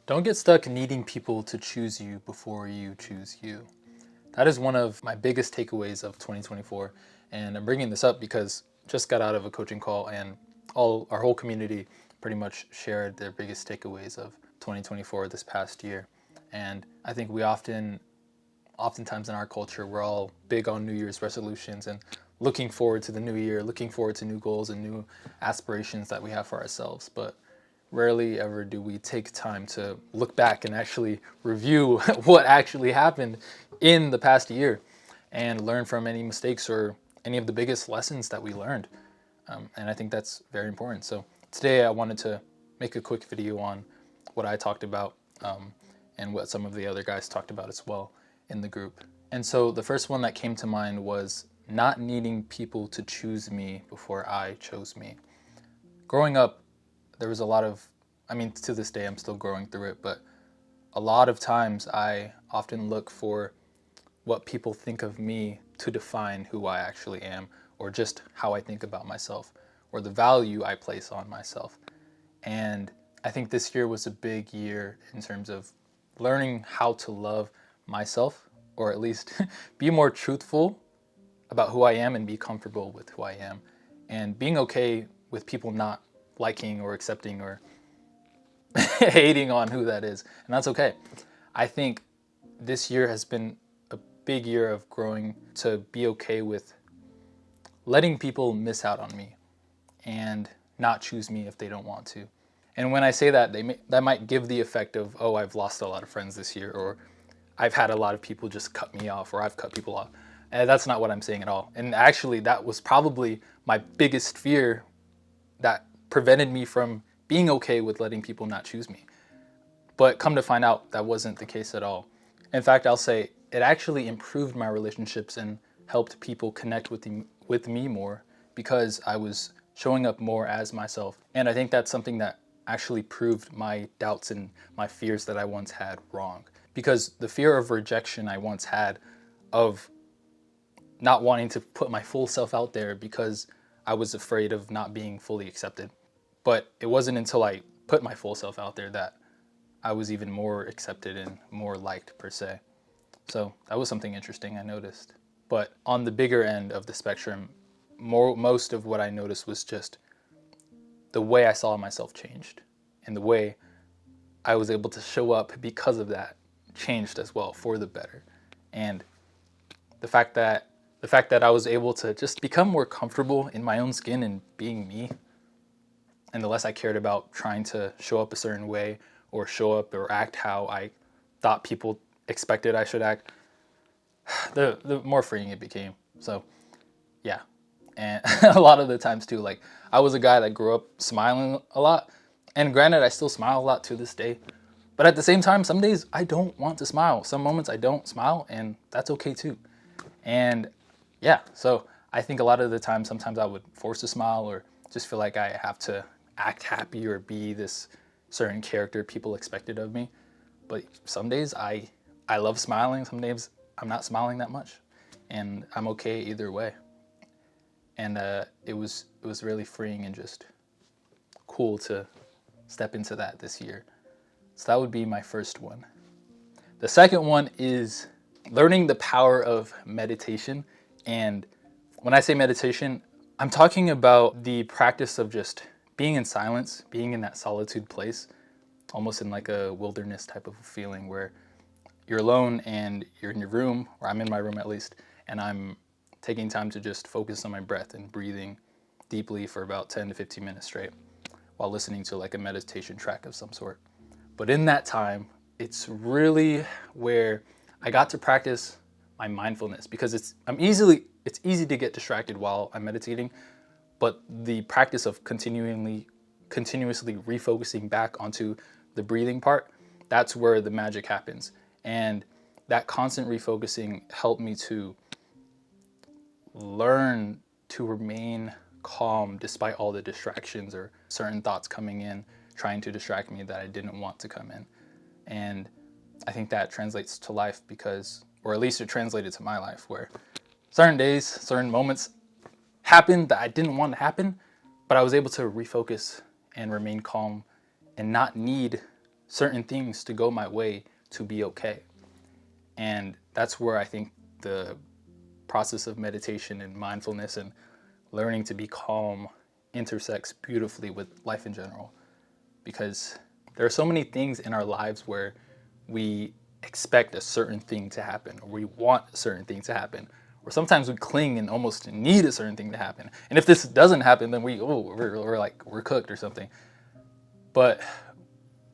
Don't get stuck needing people to choose you before you choose you. That is one of my biggest takeaways of 2024. And I'm bringing this up because just got out of a coaching call and our whole community pretty much shared their biggest takeaways of 2024 this past year. And I think oftentimes in our culture, we're all big on New Year's resolutions and looking forward to the new year, looking forward to new goals and new aspirations that we have for ourselves. But rarely ever do we take time to look back and actually review what actually happened in the past year and learn from any mistakes or any of the biggest lessons that we learned. And I think that's very important. So today I wanted to make a quick video on what I talked about and what some of the other guys talked about as well in the group. And so the first one that came to mind was not needing people to choose me before I chose me. Growing up, there was a lot of, to this day, I'm still growing through it, but a lot of times I often look for what people think of me to define who I actually am, or just how I think about myself, or the value I place on myself. And I think this year was a big year in terms of learning how to love myself, or at least be more truthful about who I am and be comfortable with who I am, and being okay with people not liking or accepting or hating on who that is. And that's okay. I think this year has been a big year of growing to be okay with letting people miss out on me and not choose me if they don't want to. And when I say that, that might give the effect of, oh, I've lost a lot of friends this year, or I've had a lot of people just cut me off, or I've cut people off. And that's not what I'm saying at all. And actually, that was probably my biggest fear that prevented me from being okay with letting people not choose me. But come to find out, that wasn't the case at all. In fact, I'll say it actually improved my relationships and helped people connect with me more because I was showing up more as myself. And I think that's something that actually proved my doubts and my fears that I once had wrong. Because the fear of rejection I once had, of not wanting to put my full self out there because I was afraid of not being fully accepted. But it wasn't until I put my full self out there that I was even more accepted and more liked, per se. So that was something interesting I noticed. But on the bigger end of the spectrum, most of what I noticed was just the way I saw myself changed, and the way I was able to show up because of that changed as well for the better. And the fact that I was able to just become more comfortable in my own skin and being me, and the less I cared about trying to show up a certain way or show up or act how I thought people expected I should act, the more freeing it became. So yeah. And a lot of the times too, like, I was a guy that grew up smiling a lot, and granted, I still smile a lot to this day, but at the same time, some days I don't want to smile. Some moments I don't smile, and that's okay too. And yeah, so I think a lot of the time, sometimes I would force a smile or just feel like I have to act happy or be this certain character people expected of me. But some days I love smiling. Some days I'm not smiling that much, and I'm okay either way. And it was really freeing and just cool to step into that this year. So that would be my first one. The second one is learning the power of meditation. And when I say meditation, I'm talking about the practice of just being in silence, being in that solitude place, almost in like a wilderness type of feeling where you're alone and you're in your room, or I'm in my room at least, and I'm taking time to just focus on my breath and breathing deeply for about 10 to 15 minutes straight while listening to like a meditation track of some sort. But in that time, it's really where I got to practice my mindfulness, because it's easy to get distracted while I'm meditating, but the practice of continuously refocusing back onto the breathing part, that's where the magic happens. And that constant refocusing helped me to learn to remain calm despite all the distractions or certain thoughts coming in, trying to distract me that I didn't want to come in. And I think that translates to life because, or at least it translated to my life, where certain days, certain moments happened that I didn't want to happen, but I was able to refocus and remain calm and not need certain things to go my way to be okay. And that's where I think the process of meditation and mindfulness and learning to be calm intersects beautifully with life in general. Because there are so many things in our lives where we expect a certain thing to happen, or we want a certain thing to happen, or sometimes we cling and almost need a certain thing to happen. And if this doesn't happen, then we're cooked or something. But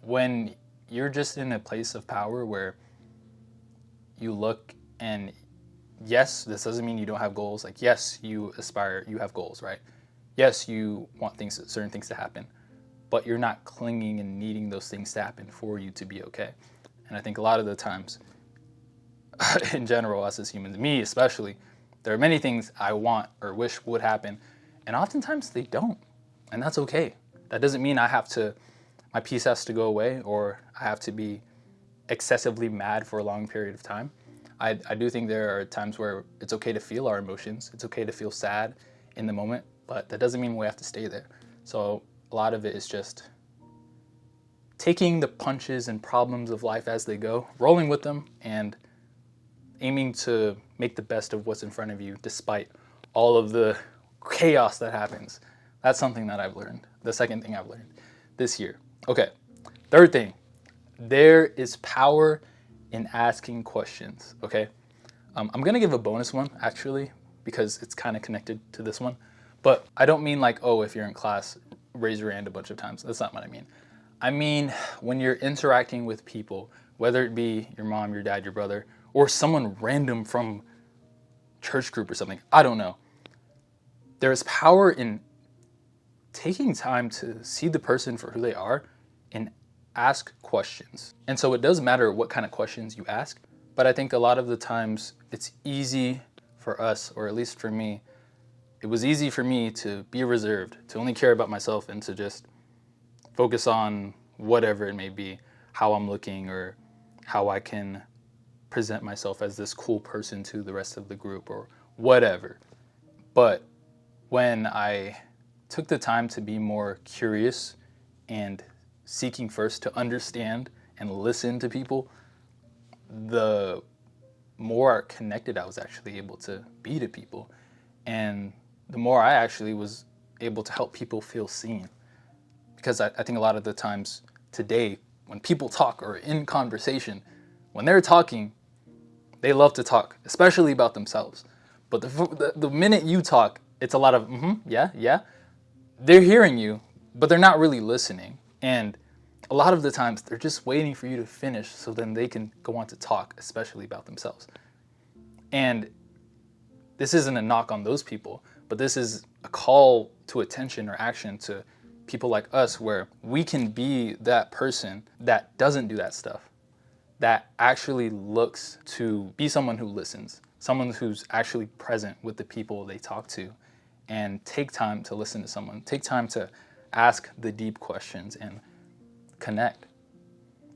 when you're just in a place of power where you look and yes, this doesn't mean you don't have goals. Like, yes, you aspire, you have goals, right? Yes, you want certain things to happen, but you're not clinging and needing those things to happen for you to be okay. And I think a lot of the times, in general, us as humans, me especially, there are many things I want or wish would happen, and oftentimes they don't, and that's okay. That doesn't mean my peace has to go away, or I have to be excessively mad for a long period of time. I do think there are times where it's okay to feel our emotions. It's okay to feel sad in the moment, but that doesn't mean we have to stay there. So a lot of it is just taking the punches and problems of life as they go, rolling with them, and aiming to make the best of what's in front of you despite all of the chaos that happens. That's something that I've learned. The second thing I've learned this year. Okay, third thing. There is power in asking questions, okay? I'm gonna give a bonus one, actually, because it's kind of connected to this one. But I don't mean like, oh, if you're in class, raise your hand a bunch of times. That's not what I mean. I mean, when you're interacting with people, whether it be your mom, your dad, your brother, or someone random from church group or something, I don't know. There is power in taking time to see the person for who they are and ask questions. And so it does matter what kind of questions you ask, but I think a lot of the times it's easy for us, or at least for me, it was easy for me to be reserved, to only care about myself and to just focus on whatever it may be, how I'm looking or how I can present myself as this cool person to the rest of the group or whatever. But when I took the time to be more curious and seeking first to understand and listen to people, the more connected I was actually able to be to people. And the more I actually was able to help people feel seen. Because I think a lot of the times today, when people talk or in conversation, when they're talking, they love to talk, especially about themselves. But the minute you talk, it's a lot of, yeah. They're hearing you, but they're not really listening. And a lot of the times, they're just waiting for you to finish so then they can go on to talk, especially about themselves. And this isn't a knock on those people, but this is a call to attention or action to people like us where we can be that person that doesn't do that stuff, that actually looks to be someone who listens, someone who's actually present with the people they talk to, and take time to listen to someone, take time to ask the deep questions and connect.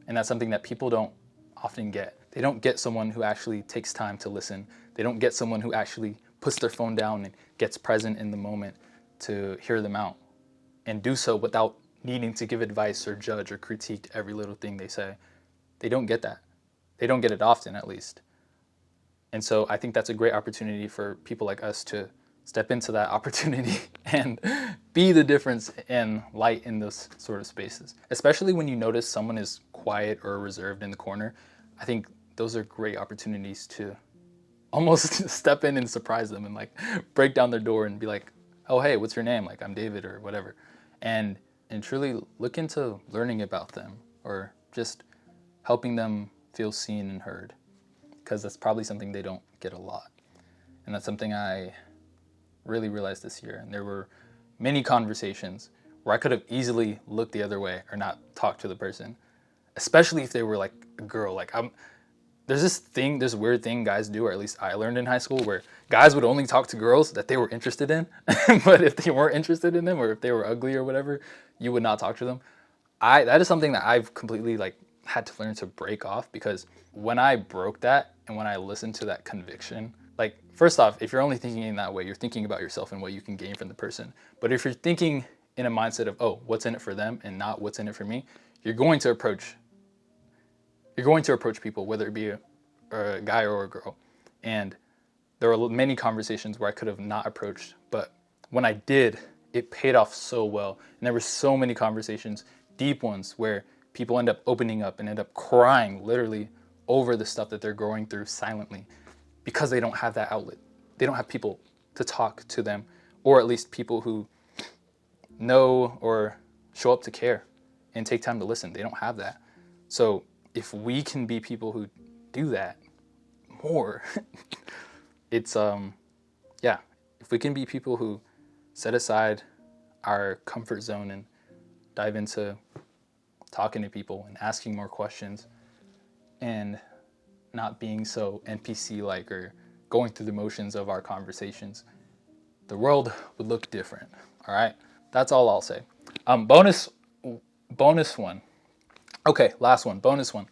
And that's something that people don't often get. They don't get someone who actually takes time to listen. They don't get someone who actually puts their phone down and gets present in the moment to hear them out and do so without needing to give advice or judge or critique every little thing they say. They don't get that. They don't get it often, at least. And so I think that's a great opportunity for people like us to step into that opportunity and be the difference and light in those sort of spaces. Especially when you notice someone is quiet or reserved in the corner. I think those are great opportunities to almost step in and surprise them and like break down their door and be like, oh, hey, what's your name? Like, I'm David or whatever. And truly look into learning about them or just helping them feel seen and heard, because that's probably something they don't get a lot. And that's something I really realized this year. And there were many conversations where I could have easily looked the other way or not talked to the person, especially if they were like a girl. Like there's this weird thing guys do, or at least I learned in high school, where guys would only talk to girls that they were interested in. But if they weren't interested in them, or if they were ugly or whatever, you would not talk to them. That is something that I've completely like had to learn to break off, because when I broke that and when I listened to that conviction, like, first off, if you're only thinking in that way, you're thinking about yourself and what you can gain from the person. But if you're thinking in a mindset of, oh, what's in it for them and not what's in it for me, you're going to approach you're going to approach people, whether it be a guy or a girl. And there were many conversations where I could have not approached, but when I did, it paid off so well. And there were so many conversations, deep ones, where people end up opening up and end up crying literally over the stuff that they're going through silently because they don't have that outlet. They don't have people to talk to them, or at least people who know or show up to care and take time to listen. They don't have that. So if we can be people who do that more, it's if we can be people who set aside our comfort zone and dive into talking to people and asking more questions and not being so NPC-like or going through the motions of our conversations, the world would look different. All right, that's all I'll say. Bonus one. Okay, last one. Bonus one.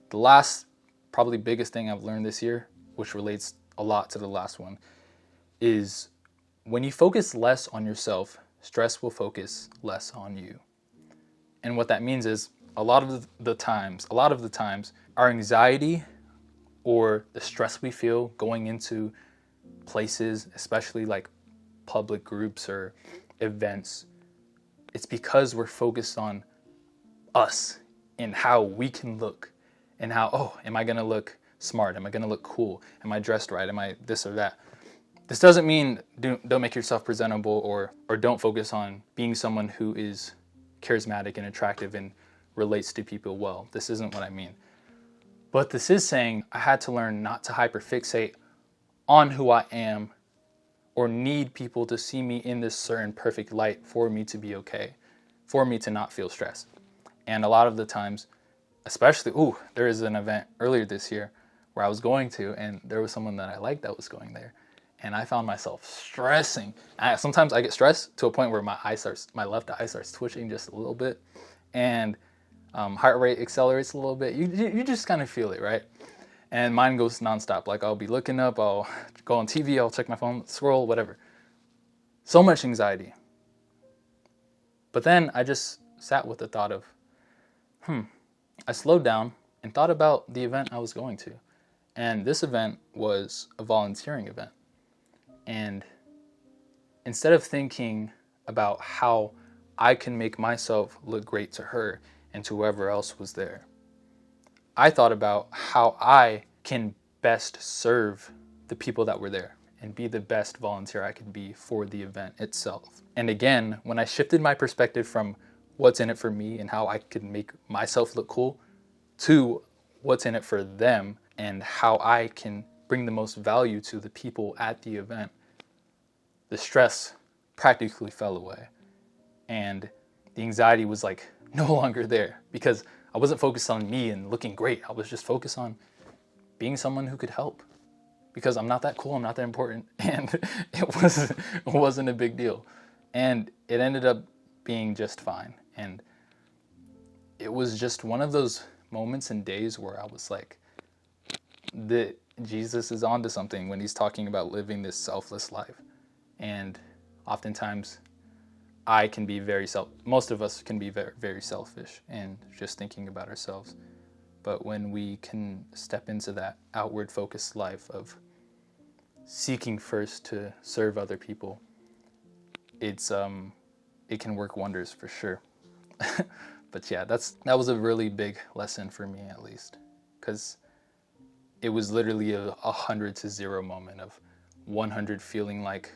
The last, probably biggest thing I've learned this year, which relates a lot to the last one, is when you focus less on yourself, stress will focus less on you. And what that means is a lot of the times, our anxiety or the stress we feel going into places, especially like public groups or events, it's because we're focused on us and how we can look and how, oh, am I going to look smart? Am I going to look cool? Am I dressed right? Am I this or that? This doesn't mean don't make yourself presentable or don't focus on being someone who is charismatic and attractive and relates to people well. This isn't what I mean. But this is saying I had to learn not to hyperfixate on who I am or need people to see me in this certain perfect light for me to be okay, for me to not feel stressed. And a lot of the times, especially, there is an event earlier this year where I was going to, and there was someone that I liked that was going there. And I found myself stressing. Sometimes I get stressed to a point where my left eye starts twitching just a little bit, and heart rate accelerates a little bit. You just kind of feel it, right? And mine goes nonstop. Like I'll be looking up, I'll go on TV, I'll check my phone, scroll, whatever. So much anxiety. But then I just sat with the thought of, I slowed down and thought about the event I was going to. And this event was a volunteering event. And instead of thinking about how I can make myself look great to her and to whoever else was there, I thought about how I can best serve the people that were there and be the best volunteer I could be for the event itself. And again, when I shifted my perspective from what's in it for me and how I could make myself look cool to what's in it for them and how I can bring the most value to the people at the event, the stress practically fell away. And the anxiety was like no longer there because I wasn't focused on me and looking great. I was just focused on being someone who could help because I'm not that cool, I'm not that important, and it wasn't a big deal. And it ended up being just fine. And it was just one of those moments and days where I was like, Jesus is onto something when he's talking about living this selfless life. And oftentimes most of us can be very, very selfish and just thinking about ourselves. But when we can step into that outward focused life of seeking first to serve other people, it can work wonders for sure. But yeah, that was a really big lesson for me, at least, because it was literally a 100 to 0 moment of 100 feeling like,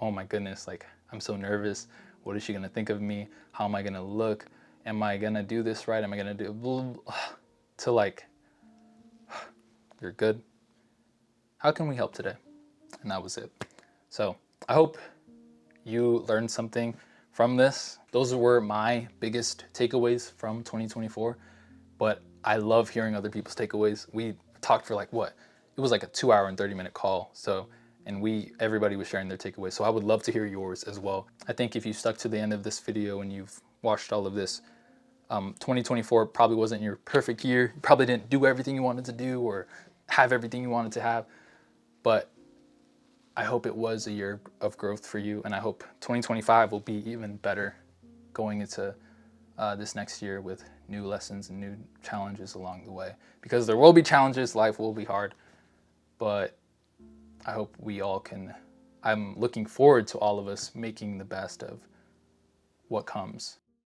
oh my goodness, like I'm so nervous. What is she gonna think of me? How am I gonna look? Am I gonna do this right? Am I gonna do blah, blah, blah, to like, you're good. How can we help today? And that was it. So I hope you learned something from this. Those were my biggest takeaways from 2024, but I love hearing other people's takeaways. We talked for it was like a 2-hour and 30-minute call. And everybody was sharing their takeaways. So I would love to hear yours as well. I think if you stuck to the end of this video and you've watched all of this, 2024 probably wasn't your perfect year. You probably didn't do everything you wanted to do or have everything you wanted to have, but I hope it was a year of growth for you. And I hope 2025 will be even better going into this next year with new lessons and new challenges along the way. Because there will be challenges, life will be hard, but I hope we all can, I'm looking forward to all of us making the best of what comes.